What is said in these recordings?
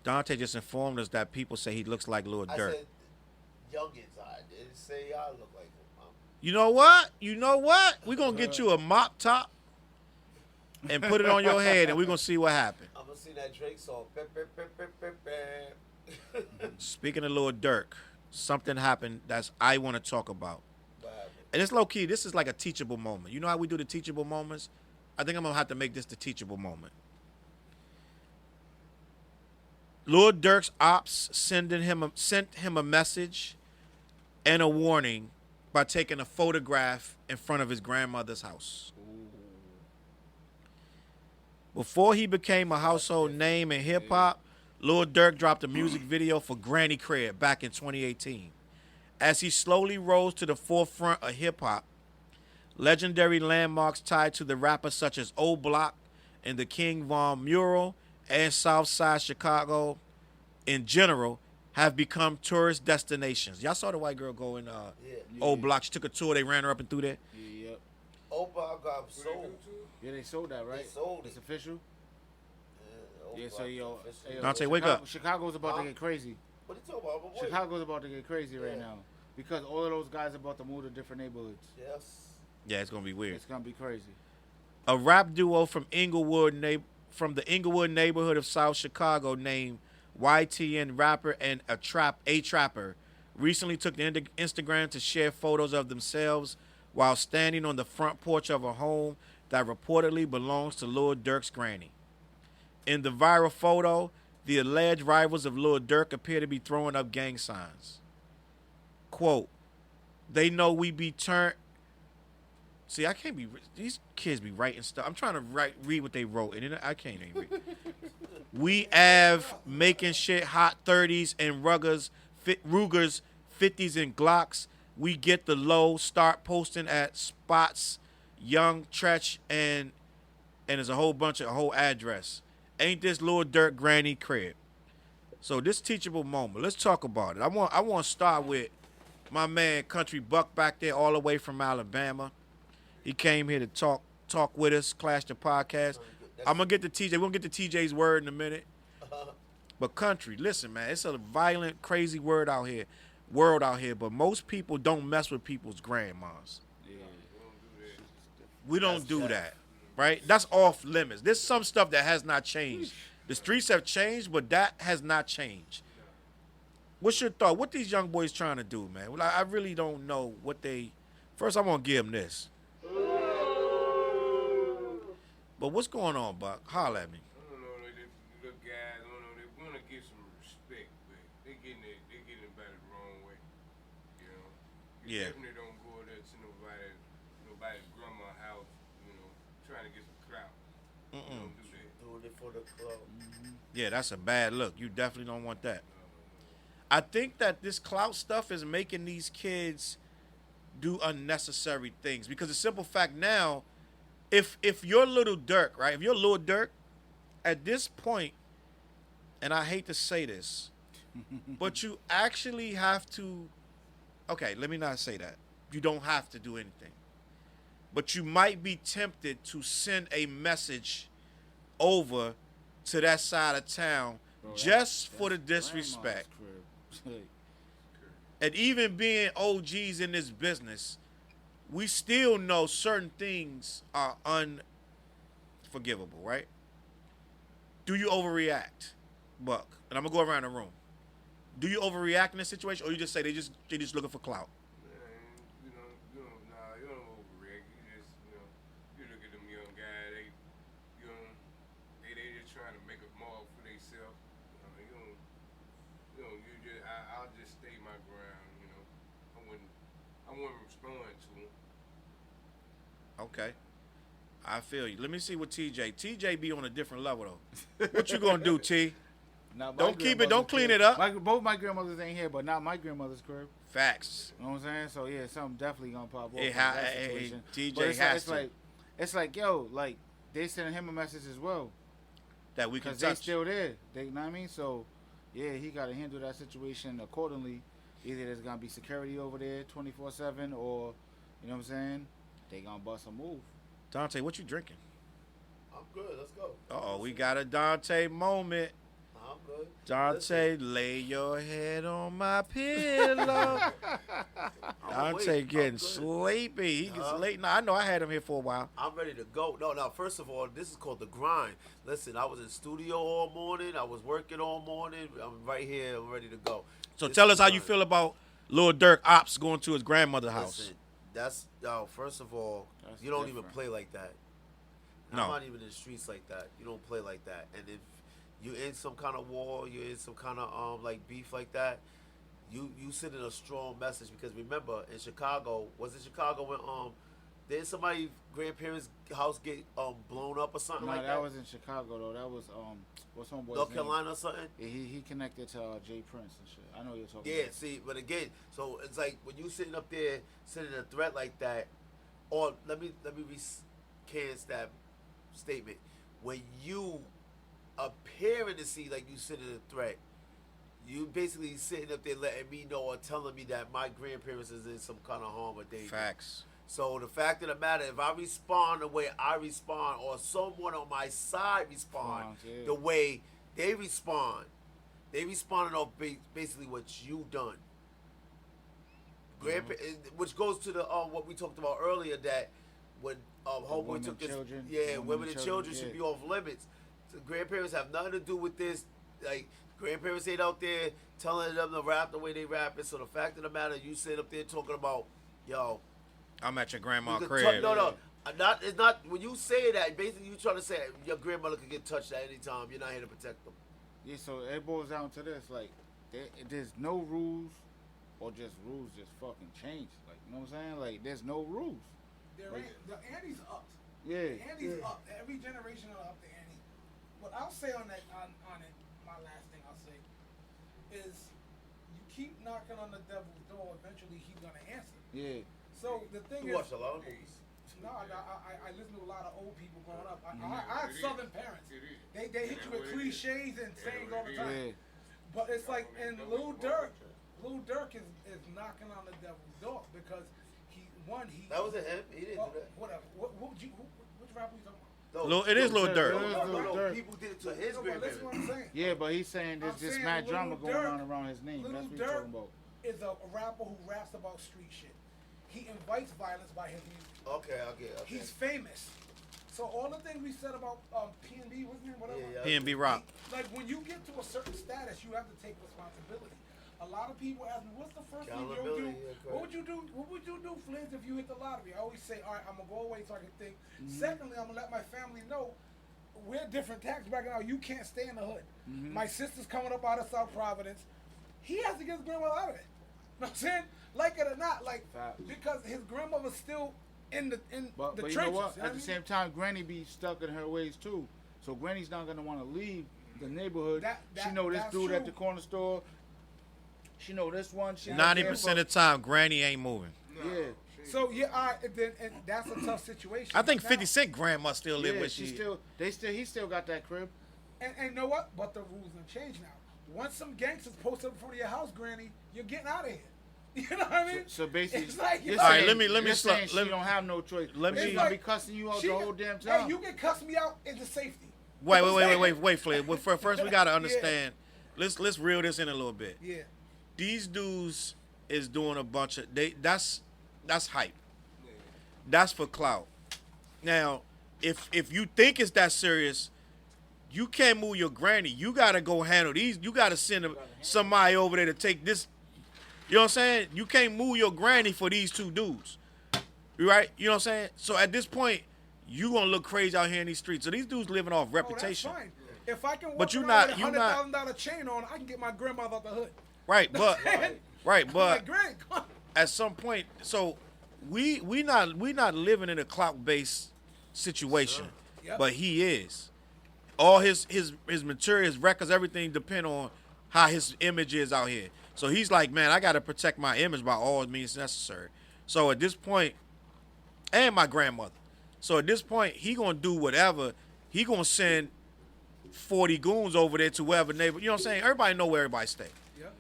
Dante just informed us that people say he looks like Lil I Durk. said youngins. I didn't say y'all look like him. You know what? You know what? We're going to get you a mop top and put it on your head, and we're going to see what happens. I'm gonna sing that Drake song. Speaking of Lil Durk, something happened that's I want to talk about. What happened? And it's low key. This is like a teachable moment. You know how we do the teachable moments? I think I'm gonna have to make this the teachable moment. Lil Durk's ops sent him a message and a warning by taking a photograph in front of his grandmother's house. Before he became a household name in hip hop, Lil Durk dropped a music video for Granny Crib back in 2018. As he slowly rose to the forefront of hip hop, legendary landmarks tied to the rapper such as O Block and the King Von mural and Southside Chicago in general have become tourist destinations. Y'all saw the white girl go in O Block. She took a tour. They ran her up and through there. Yeah, yep. Opa got sold. Yeah, they sold that, right? They sold It's it. official. Yeah, so yo, Dante, wake up. Chicago's about to get crazy. What you talking about? Chicago's about to get crazy right now because all of those guys are about to move to different neighborhoods. Yes. Yeah, it's gonna be weird. It's gonna be crazy. A rap duo from from the Inglewood neighborhood of South Chicago named YTN rapper and a trapper recently took the Instagram to share photos of themselves while standing on the front porch of a home that reportedly belongs to Lil Durk's granny. In the viral photo, the alleged rivals of Lil Durk appear to be throwing up gang signs. Quote, they know we be turned. See, I can't be. These kids be writing stuff. I'm trying to read what they wrote, and I can't even read. We have making shit hot 30s and Rugers 50s and Glocks. We get the low. Start posting at spots, Young Tretch, and there's a whole address. Ain't this Lil Durk Granny Crib? So this teachable moment. Let's talk about it. I want to start with my man Country Buck back there, all the way from Alabama. He came here to talk with us, Clash the Podcast. I'm gonna get to TJ. We're gonna get to TJ's word in a minute. But Country, listen, man, it's a violent, crazy world out here. But most people don't mess with people's grandmas. Yeah. We don't do that, right? That's off limits. There's some stuff that has not changed. The streets have changed, but that has not changed. What's your thought? What these young boys trying to do, man? Well, I really don't know what they. First, I'm gonna give them this. But what's going on, Buck? Holla at me. I don't know, the guys, I don't know, they want to get some respect, but they getting it about it the wrong way. You know? You definitely don't go there to nobody's grandma's house, you know, trying to get some clout. You don't do that. Doing it for the club. Yeah, that's a bad look. You definitely don't want that. I think that this clout stuff is making these kids do unnecessary things because the simple fact now, if you're Lil Durk, right? If you're Lil Durk, at this point, and I hate to say this, but you actually have to. Okay, let me not say that. You don't have to do anything, but you might be tempted to send a message over to that side of town just for the disrespect. And even being OGs in this business, we still know certain things are unforgivable, right? Do you overreact, Buck? And I'm gonna go around the room. Do you overreact in this situation, or you just say they just looking for clout? Man, you don't overreact. You look at them young guys, they just trying to make a mark for themselves. I'll just stay my ground. You know, I wouldn't respond to them. Okay. I feel you. Let me see what TJ be on a different level though. What you gonna do, T? Don't keep it. Don't clean it up. Both my grandmothers ain't here, but not my grandmother's crib. Facts. You know what I'm saying? So yeah, something definitely gonna pop off. TJ has to. It's like yo, like they sending him a message as well. That we can touch. Because they still there. They, you know what I mean? So yeah, he got to handle that situation accordingly. Either there's gonna be security over there 24/7, or you know what I'm saying? They gonna bust a move. Dante, what you drinking? I'm good. Let's go. We got a Dante moment. I'm good. good. Dante, lay your head on my pillow. Dante getting sleepy. He gets late. No, I know I had him here for a while. I'm ready to go. No, first of all, this is called the grind. Listen, I was in studio all morning. I was working all morning. I'm right here. I'm ready to go. So This tell is us how you grind. feel about Lil Durk Ops going to his grandmother's house. Listen, that's first of all, That's you don't different. even play like that. No. I'm not even in the streets like that. You don't play like that. And if you're in some kind of war, you're in some kind of like beef like that, you send in a strong message, because remember in Chicago, was it Chicago when didn't somebody grandparents' house get blown up or something No, like that that? was in Chicago though. That was what's homeboy's North name? Carolina or something? Yeah, he connected to Jay Prince and shit. I know you're talking. Yeah, about. see, but again, so it's like when you sitting up there sending a threat like that, or let me recant that statement. When you appearing to see like you sending a threat, you basically sitting up there letting me know or telling me that my grandparents is in some kind of harm or danger. Facts. So the fact of the matter, if I respond the way I respond, or someone on my side respond Yeah. the way they responding off basically what you done. Which goes to the what we talked about earlier, that when homeboy women took this, children, women and children should yeah. be off limits. So grandparents have nothing to do with this. Like grandparents ain't out there telling them to rap the way they rap it. So the fact of the matter, you sit up there talking about, yo, I'm at your grandma's you can crib. no. It's not when you say that. Basically, you trying to say your grandmother could get touched at any time. You're not here to protect them. Yeah, so it boils down to this: like, there's no rules, or just rules just fucking change. Like, you know what I'm saying? Like, there's no rules. The ante's up. Yeah. The ante's up. Every generation will up the ante. What I'll say on that on it, my last thing I'll say is, you keep knocking on the devil's door. Eventually, he's gonna answer. Yeah. So the thing You is, watch a lot of movies. no, I listen to a lot of old people growing up. I have It Southern is. parents. It is. They hit you with It is. cliches and sayings all the It time. Yeah. But it's like, and Lil Durk is knocking on the devil's door because he That wasn't him. He didn't do that. whatever. Which rapper you talking about? No, It is Lil Durk. Lil Durk. People did it to his No, but listen grandparents. what I'm saying. Yeah, but he's saying there's I'm just saying mad Lil drama going Durk- on around his name. Lil That's what he's Durk talking about. is a rapper who raps about street shit. He invites violence by his music. Okay, I get it. Okay. He's famous. So all the things we said about P&B, what's his name, whatever. Yeah, P&B Rock. Like when you get to a certain status, you have to take responsibility. A lot of people ask me, "What's the first thing you'll do? Accountability, yeah, correct. What would you do? What would you do, Fliz, if you hit the lottery?" I always say, "All right, I'm gonna go away so I can think." Secondly, I'm gonna let my family know we're different tax bracket now. You can't stay in the hood. My sister's coming up out of South Providence. He has to get his grandmother out of it. You know what I'm saying? Like it or not, like Facts. because his grandmother's still in the But trenches. you know what? You At know the I same mean? time, Granny be stuck in her ways too. So Granny's not gonna want to leave the neighborhood. She know this that's dude at true. the corner store. She know this one. She 90% of the time, Granny ain't moving. Yeah. So yeah, all right, then and that's a tough situation. I think Now- 50 Cent grandma still live Yeah, where she she. still. He still got that crib. And you know what? But the rules have changed now. Once some gangsters post up in front of your house, Granny, you're getting out of here. You know what I mean? So basically, it's like, you're All right, saying- let me you're slow- saying let she me- don't have no choice. let me- She's It's gonna like- be cussing you out she the got- whole damn time. Hey, you can cuss me out into safety. Wait, You know what I'm saying? Flip. Well, first, we gotta understand. Let's reel this in a little bit. Yeah. These dudes is doing a bunch of that's hype. That's for clout. Now, if you think it's that serious, you can't move your granny. You gotta go handle these. You gotta send somebody over there to take this. You know what I'm saying? You can't move your granny for these two dudes. You right? You know what I'm saying? So at this point, you gonna look crazy out here in these streets. So these dudes living off reputation. Oh, that's fine. If I can walk But you around not- with a you not- $100,000 chain on, I can get my grandmother out the hood. Right, but right, I'm but like, Granny, come on. at some point, so we not living in a clout based situation, Yep. but he is. All his material, his records, everything depend on how his image is out here. So he's like, man, I got to protect my image by all means necessary. So at this point, and my grandmother. So at this point, he gonna do whatever. He gonna send 40 goons over there to wherever neighbor. You know what I'm saying? Everybody know where everybody stay. Yep.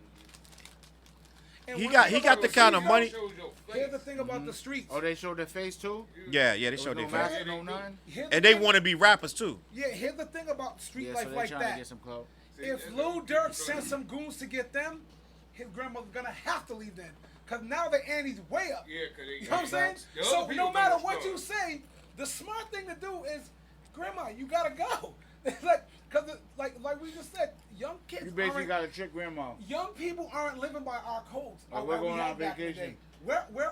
And He one got thing the about kind of streets, money. Shows your face. Here's the thing about the streets. Oh, they showed their face too. Yeah, they There showed was their no face, mask, no none. Here's the and they thing- want to be rappers too. Yeah, here's the thing about street Yeah, life so they like trying to that. get some clout. If Lil Durk sends some goons to get them, his grandmother's gonna have to leave then. Cause now the ante's way up. Yeah, cause they. You know what I'm saying? the other So people no matter gonna what start. you say, the smart thing to do is, Grandma, you gotta go. It's like, cause like we just said, young kids You basically aren't, got to trick grandma. young people aren't living by our codes. Like, or we're what we going had on back in the vacation. day. We're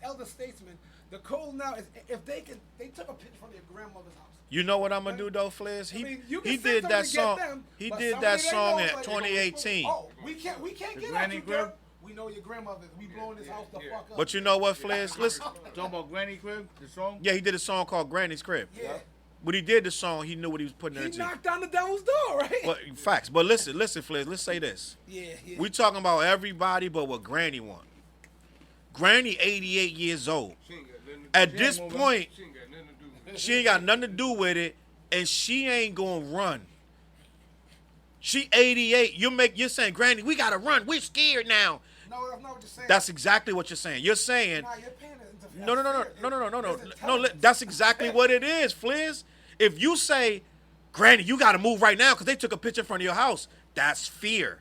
elder statesmen. The code now is if they took a picture from their grandmother's house. You know what I'm gonna do though, Fliz? I mean, you He can did send that somebody to song. get them, He but did somebody that they song know, in like, 2018. Oh, we can't The get at Granny you, Crib? girl. We know your grandmother. We blowing this house the fuck up. But you know what, Fliz? Listen. Talking about Granny Crib, the song. Yeah, he did a song called Granny's Crib. Yeah. When he did the song, he knew what he was putting He into. knocked down the devil's door, right? But facts. But listen, Fliz. Let's say this. yeah. We talking about everybody, but what Granny want. Granny 88 years old. She ain't got nothing to do. At this moving. point, She ain't got nothing to do with it. she ain't got nothing to do with it, and she ain't gonna run. She 88. You're saying, Granny, we gotta run. We're scared now. No, that's not what you're saying. That's exactly what you're saying. You're saying, Nah, you're paying it into no. It's intelligence. That's exactly what it is, Fliz. If you say, Granny, you gotta move right now because they took a picture in front of your house, that's fear.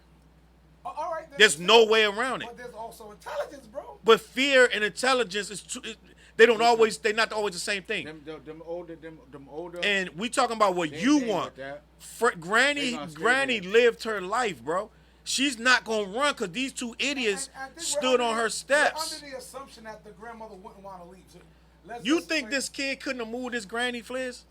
All right. then There's it's- no way around it. But there's also intelligence, bro. But fear and intelligence is they're not always the same thing. Them older. And we talking about what you they want. with that. They Granny gonna stay Granny there. lived her life, bro. She's not gonna run because these two idiots And I think we're stood on under- her We're steps. under the assumption that the grandmother wouldn't want to leave too. Let's You just, think like, this kid couldn't have moved his granny, Fliz?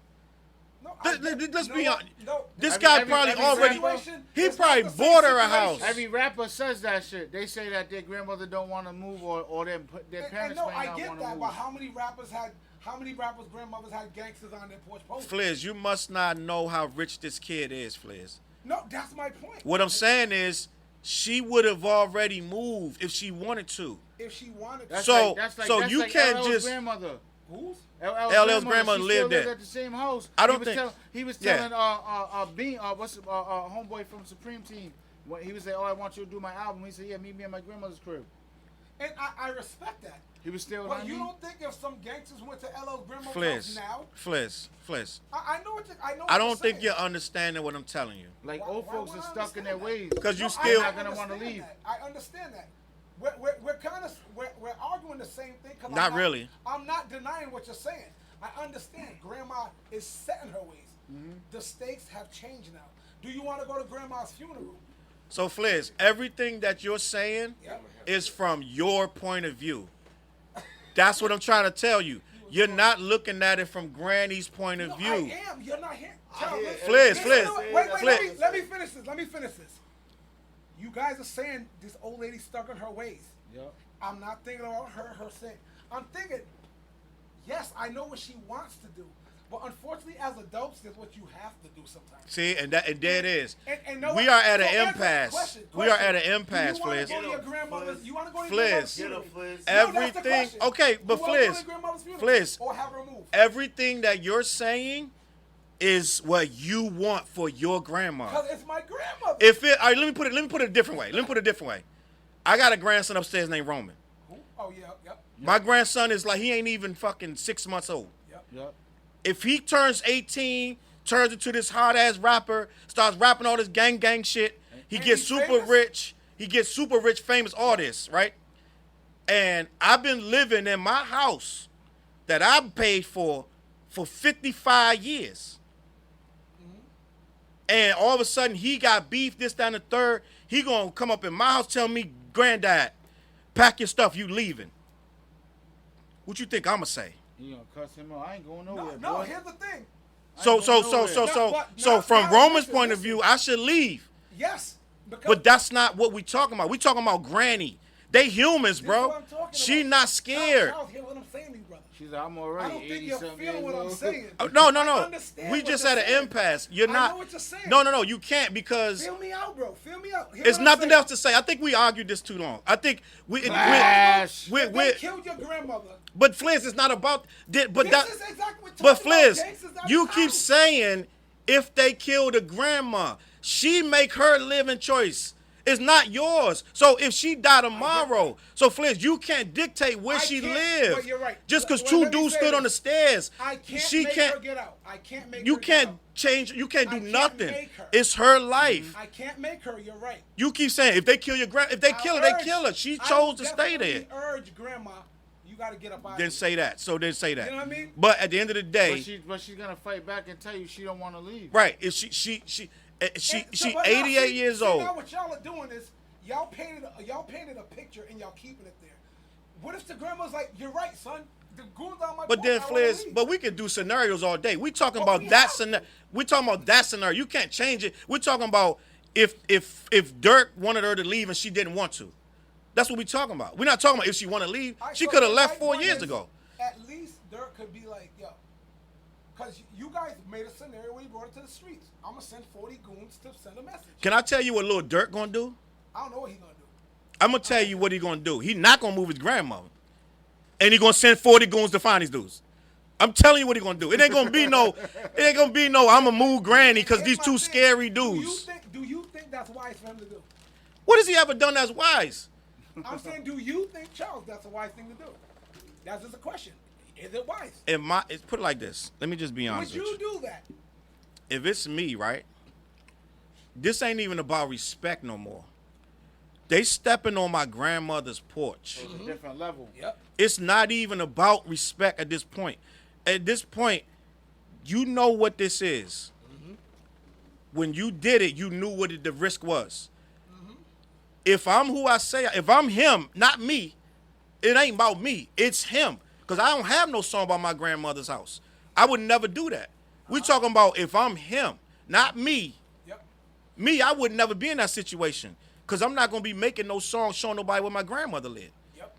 No, Let's be honest. No, This Every- guy every- probably every already. situation He is not probably the same bought her a situation. house. Every rapper says that shit. They say that their grandmother don't want to move, or their And parents no, might I not get want to that, move. but how many rappers' grandmothers had gangsters on their porch posters? Fliz, you must not know how rich this kid is, Fliz. No, that's my point. What I'm saying is, she would have already moved if she wanted to. If she wanted to. That's So- that's so that's you can't LL's just- grandmother. Who's? LL's grandmother she lived still there. lives at the same house. I don't he was think- he was Yeah. telling Bean homeboy from Supreme Team when he was saying, "Oh, I want you to do my album." He said, "Yeah, meet me at my grandmother's crib." And I respect that. He was still. But I you mean, don't think if some gangsters went to LL's grandmother's house Fliz, now? Fliz. I know what you, I know. I what don't you're think saying. you're understanding what I'm telling you. like Why- old why folks would are I stuck in their understand ways. that? 'Cause you No, still- I not gonna wanna understand leave. that. I understand that. We're kind of we're arguing the same thing. 'Cause Not really. I'm not denying what you're saying. I understand. Grandma is set in her ways. Mm-hmm. The stakes have changed now. Do you want to go to grandma's funeral? So, Fliz, everything that you're saying Yep. is from your point of view. That's what I'm trying to tell you. You're not looking at it from Granny's point of No, view. I am. You're not here. Charles, hear listen, Fliz, listen, Fliz, no, wait, Fliz. let me finish this. Let me finish this. You guys are saying this old lady stuck in her ways. Yep. I'm not thinking about her saying. I'm thinking, yes, I know what she wants to do. But unfortunately, as adults, that's what you have to do sometimes. See, and there it is. And know We what? are at So an answer- impasse. question, We are at an question. impasse, Do you want Fliz. to go to your Get 'em, grandmother's? Fliz. You want to go to your Fliz. grandmother's Get 'em, funeral? Fliz. No, that's the Everything. question. Okay, Do but you wanna go to Fliz, your grandmother's funeral Fliz, or have her move? everything that you're saying is what you want for your grandma. Because it's my grandmother. If it, all right, let me put it a different way. I got a grandson upstairs named Roman. Who? Oh yeah, yep, My grandson is like, he ain't even fucking 6 months old. yep. Yep. If he turns 18, turns into this hard ass rapper, starts rapping all this gang shit, he And gets he's super famous? rich. He gets super rich, famous artists, right? And I've been living in my house that I paid for 55 years. And all of a sudden he got beef, this, that, and the third. He gonna come up in my house, tell me, Granddad, pack your stuff, you leaving. What you think I'ma say? You gonna cuss him out? I ain't going No, nowhere, no. boy. Here's the thing. So ain't going nowhere. No, from now, Roman's listen, point of listen. view, I should leave. Yes, because But that's not what we talking about. We talking about Granny. They humans, this is bro. what I'm talking She about. not scared. Charles, hear what I'm saying, to you, brother. She's like, I'm I already don't think 80 you're something feeling years what I'm old. saying. No. I understand We what just you're at an saying. impasse. You're I not. know what you're saying. No. You can't because Feel me out, bro. Feel me out. Hear it's what I'm nothing saying. else to say. I think we argued this too long. I think Flash. If they killed your grandmother. but Fliz, it's not about. But This that. is exactly what But talking about Fliz, gangsters out you the keep house. saying if they kill the grandma, she make her living choice. It's not yours. So if she die tomorrow, so Fliz, you can't dictate where she lives. But you're right. Just because Well, two let me dudes say stood this. on the stairs, I can't she make can't. her get out. I can't make You her can't get out. change. You can't do I can't nothing. make her. It's her life. I can't make her. You're right. You keep saying if they kill your if they kill her, they kill her. She chose to stay there. I urge grandma, you got to get up out. Then say that. So then say that. You know what I mean? But at the end of the day, But she's gonna fight back and tell you she don't want to leave. right? If she But now, 88 years old. Now what y'all are doing is y'all painted a picture and y'all keeping it there. What if the grandma's like, you're right, son. The goons on my But porch, then I wanna Fliz, leave." but we can do scenarios all day. We talking But about we that have scenario. We talking about that scenario. You can't change it. We're talking about if Dirk wanted her to leave and she didn't want to. That's what we talking about. We're not talking about if she want to leave. Alright, She so could have the left right 4 one years is, ago. At least Dirk could be like, yo, because you guys made a scenario where you brought it to the streets. I'm gonna send 40 goons to send a message. Can I tell you what Lil Durk gonna do? I don't know what he's gonna do. I'm gonna tell you what he gonna do. He not gonna move his grandmother, and he gonna send 40 goons to find these dudes. I'm telling you what he gonna do. It ain't gonna be no. I'm gonna move Granny because these Here's my two thing. scary dudes. Do you think that's wise for him to do? What has he ever done that's wise? I'm saying, do you think, Charles, that's a wise thing to do? That's just a question. Is it wise? Put it like this. Let me just be honest Would with you you. do that? If it's me, right? This ain't even about respect no more. They stepping on my grandmother's porch. It's a different level. Yep. It's not even about respect at this point. At this point, you know what this is. When you did it, you knew what the risk was. If I'm who I say, if I'm him, not me, it ain't about me. It's him. Because I don't have no song about my grandmother's house. I would never do that. We talking about if I'm him, not me. Yep. Me, I would never be in that situation. Because I'm not going to be making no song showing nobody where my grandmother lived. Yep.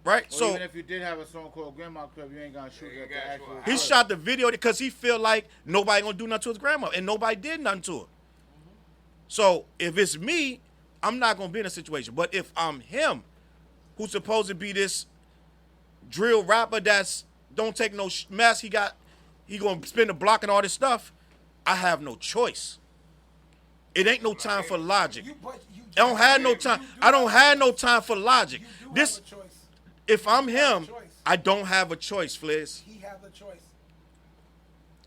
Right? Or So even if you did have a song called Grandma Crib, you ain't gonna shoot at the actual. he crib. shot the video because he feel like nobody going to do nothing to his grandmother. And nobody did nothing to her. So if it's me, I'm not going to be in a situation. But if I'm him, who's supposed to be this drill rapper that's don't take no mess, he going to spin the block and all this stuff, I have no choice. It ain't no time for logic. I don't have no time. I don't have no time for logic. You do This, have a choice. if I'm You have a him, choice. I don't have a choice, Fliz. He has a choice.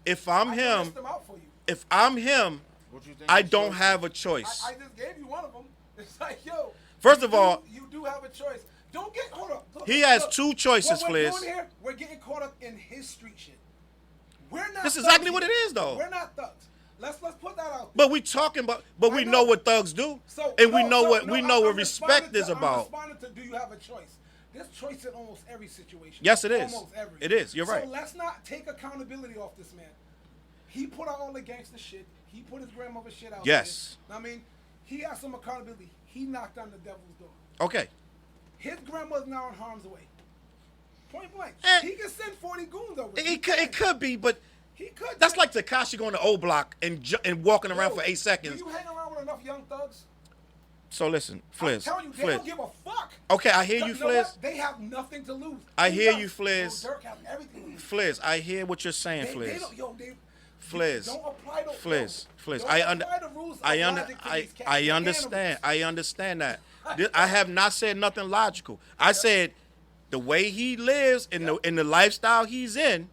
If I'm I can him, list them out for you. if I'm him, What you think I his don't choice have is? a choice. I just gave you one of them. It's like, yo. First you of all, you do have a choice. Don't get hold up. Look, he has look, two choices, what we're Fliz. doing here, we're getting caught up in his street shit. We're not. This is thugs exactly what here. it is, though. We're not thugs. Let's put that out. But we talking about, but I we know. know what thugs do, So and we no, know so, what no, we know what I'm respect responding is to- I'm about. responding to do you have a choice? There's choice in almost every situation. Yes, it is. Almost every. It is. You're right. So let's not take accountability off this man. He put out all the gangster shit. He put his grandmother shit out. Yes. There. I mean, he has some accountability. He knocked on the devil's door. Okay. His grandmother's now in harm's way. Point blank. Eh. He can send 40 goons over. It could be, but He could. that's like Tekashi going to O Block and walking around Yo, for 8 seconds. Do you hang around with enough young thugs? So listen, I'm Fliz, telling you, they Fliz. don't give a fuck. Okay, I hear you, know what? Fliz. They have nothing to lose. I Who hear does? you, Fliz. Lil Durk has everything to lose. Fliz, I hear what you're saying, They Fliz. don't, yo, they, Fliz. Don't apply the Fliz, Fliz. Don't I apply the rules of logic to these cats. I They're understand. animals. I understand that. I have not said nothing logical. I said the way he lives in the lifestyle he's in.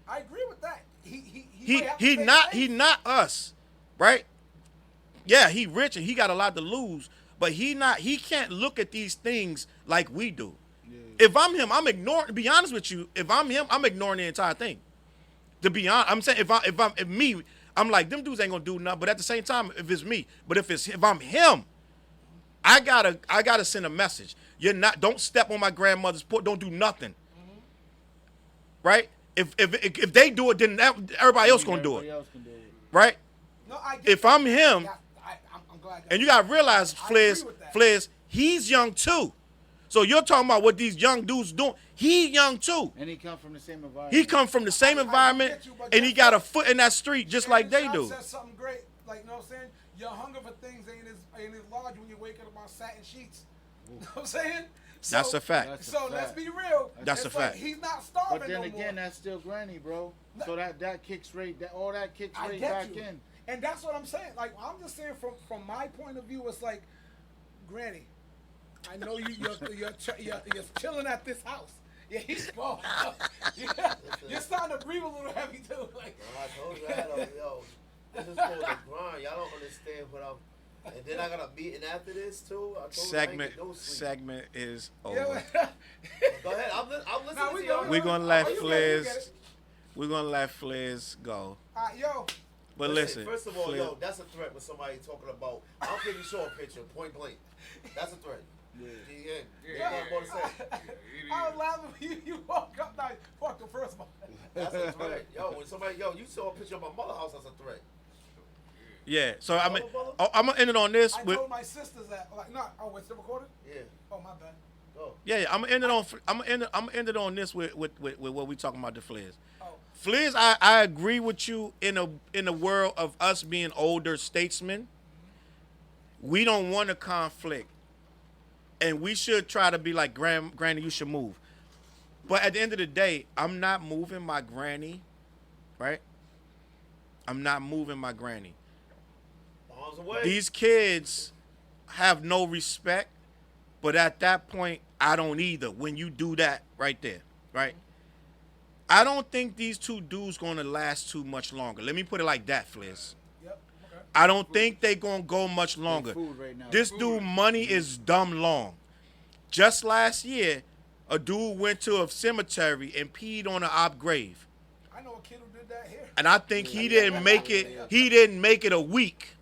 I agree with that. He He might have to he say not thanks. he not us, right? Yeah, he rich and he got a lot to lose, but he can't look at these things like we do. If I'm him, I'm ignoring. To be honest with you, if I'm him, I'm ignoring the entire thing. To be honest, I'm saying if me, I'm like them dudes ain't gonna do nothing. But at the same time, if it's me, but if I'm him, I gotta send a message. Don't step on my grandmother's porch. Don't do nothing. Right? If they do it, then everybody else gonna do Everybody it. else can do it. Right? No, I get If that. I'm him, I'm glad. and you gotta realize, I agree Fliz, with that. Fliz, he's young too. So you're talking about what these young dudes doing. He young too. And he come from the same environment. He come from the same I environment, get you, but and he just got a like- foot in that street just like they do. Said something great. Like, you know what I'm saying? Your hunger for things ain't as large when you're waking up on satin sheets. You know what I'm saying? So, That's a fact. That's a So let's fact. be real. That's It's a like fact. He's not starving But then no again, more. that's still Granny, bro. So that kicks right. All that kicks I right get back you. in. And that's what I'm saying. Like, I'm just saying from my point of view, it's like, Granny, I know you're chilling at this house. Yeah, he's going. You're starting to breathe a little heavy too. Like, I told you, this is called the grind. Y'all don't understand what I'm. And then I got a meeting after this too. I told Segment you I ain't get no sleep. segment is over. Go ahead. I'm listening Nah, to y'all. We're gonna let Oh, you get it, Fliz. We're gonna let Fliz go. Yo. But listen, First of all, Fliz, that's a threat with somebody talking about. I don't care if you show a picture, point blank. That's a threat. Yeah. More to say. I was laughing. You walk up now. Fuck the first one. That's a threat. When somebody, you saw a picture of my mother's house, that's a threat. yeah. So I'm gonna end it on this. I with, told my sisters that. Like, no. Oh, it's still recorded? Yeah. Oh, my bad. Go. yeah, I'm gonna end it on. I'm gonna end it on this with what we talking about the Fliz. Oh. Fliz, I agree with you in a world of us being older statesmen. We don't want a conflict, and we should try to be like Granny. You should move, but at the end of the day, I'm not moving my granny, right? I'm not moving my granny. Miles away. These kids have no respect, but at that point, I don't either. When you do that right there, right? I don't think these two dudes gonna last too much longer. Let me put it like that, Fliz. Yep. Okay. I don't think they gonna go much longer. Food right now. This dude money is dumb long. Just last year, a dude went to a cemetery and peed on an op grave. I know a kid who did that here. And I think he didn't make it. He didn't make it a week.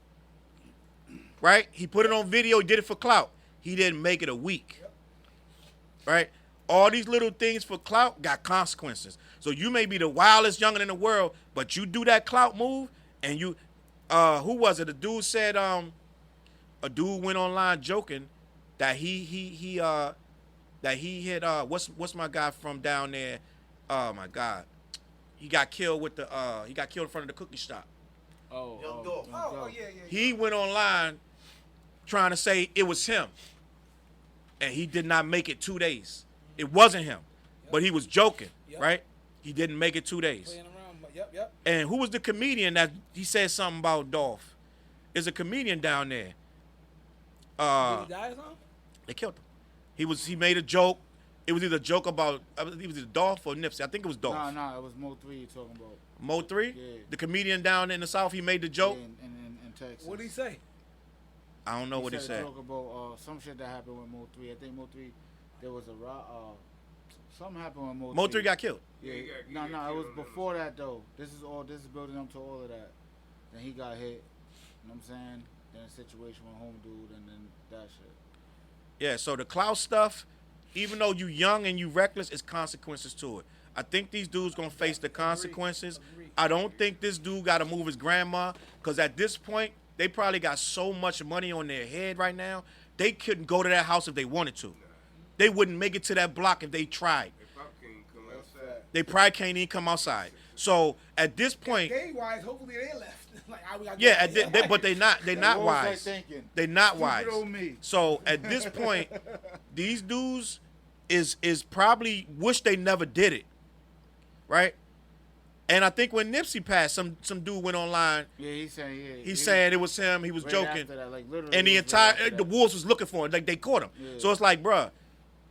Right? He put it on video. He did it for clout. He didn't make it a week. Right? All these little things for clout got consequences. So you may be the wildest youngin' in the world, but you do that clout move, and you, who was it? A dude said, a dude went online joking that he hit what's my guy from down there? Oh my God, he got killed in front of the cookie shop. Young Dolph. Oh, yeah. He went online trying to say it was him, and he did not make it 2 days. It wasn't him, but he was joking, right? He didn't make it 2 days. Playing around, but yep. And who was the comedian that he said something about Dolph? There's a comedian down there. Did he die or something? They killed him. He made a joke. It was either a joke about it was either Dolph or Nipsey. I think it was Dolph. No, it was Mo 3 you're talking about. Mo 3? Yeah. The comedian down in the South, he made the joke. Yeah, in Texas. What did he say? I don't know what he said. A joke about some shit that happened with Mo 3. I think Mo 3, there was something happened with Mo 3. Mo 3 got killed. Yeah, he got no, it was killed before that though. This is building up to all of that. Then he got hit. You know what I'm saying? Then a situation with home dude, and then that shit. Yeah, so the clout stuff, even though you young and you reckless, it's consequences to it. I think these dudes gonna face the consequences. Agreed. I don't think this dude gotta move his grandma, because at this point, they probably got so much money on their head right now, they couldn't go to that house if they wanted to. They wouldn't make it to that block if they tried. They probably can't come outside. They probably can't even come outside. So at this point, Game-wise, hopefully they left. but they not What was I wise. thinking? They not Stupid wise. old me. So at this point, these dudes is probably wish they never did it, right? And I think when Nipsey passed, some dude went online. Yeah, he's saying He's saying it was him. He was right joking, after that, like, literally and the it was right entire after the that. Wolves was looking for him. Like they caught him. Yeah. So it's like, bruh,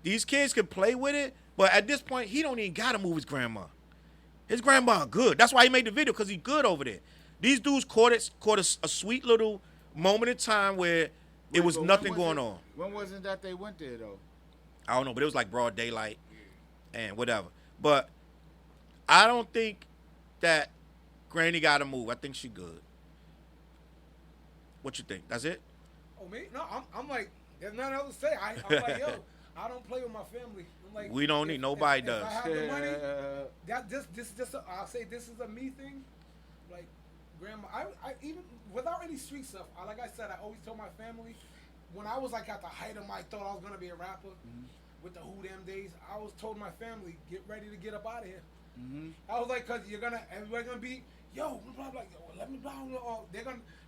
these kids can play with it, but at this point, he don't even gotta move his grandma. His grandma good. That's why he made the video, because he good over there. These dudes caught a sweet little moment in time where it was But when nothing was going it- on. When was it that they went there though? I don't know, but it was like broad daylight and whatever. But I don't think that Granny got to move. I think she good. What you think? That's it? Oh, me? No, I'm like, there's nothing else to say. I'm like, yo, I don't play with my family. I'm like, We don't need- nobody does. If I have the money, this is just I'll say this is a me thing. Like, grandma, I even without any street stuff, like I said, I always told my family, when I was like at the height of my thought I was gonna be a rapper, with the Who Them days, I was told my family, get ready to get up out of here. I was like, cause everybody gonna be, yo, blah blah, yo, let me blah blah.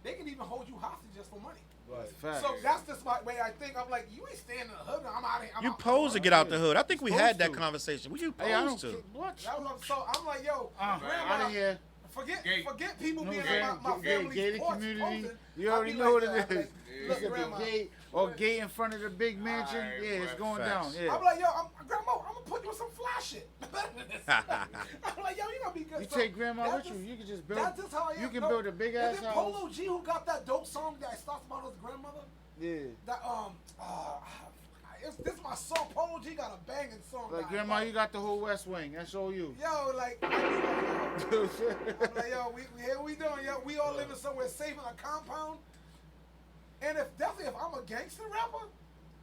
They can even hold you hostage just for money. Right. Fact. So that's just my way I think. I'm like, you ain't staying in the hood. I'm out of here. You pose to get out the hood. I think we had that Supposed to. conversation. What you Hey, I don't pose to? what? So I'm like, yo, Out grandma, of here. forget people No, being gay- on my gay- family's gated porch community. posting. You I'll already be know like, what it yo, is. look, grandma. Gate in front of the big mansion. Alright, Yeah, it's boy. going Facts. down. Yeah. I'm like, yo, grandma, I'm gonna put you in some fly shit. I'm like, yo, you gonna be good. You So take grandma that's with you. just- You can just build. That's just how I am. You can No, build a big is ass it house. Polo G who got that dope song that starts about his grandmother? Yeah. That this my song. Polo G got a banging song. Like that I grandma, love. you got the whole West Wing. That's all you. Yo, like, I'm like, yo, here we doing, yo, we all living somewhere safe in a compound. And if I'm a gangster rapper,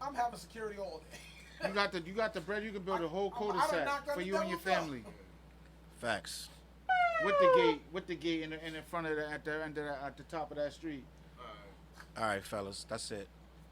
I'm having security all day. You got the bread. You can build a whole I done cul-de-sac knocked on for the you and your devil's door. family. Facts. With the gate in the front of at the top of that street. All right, fellas, that's it.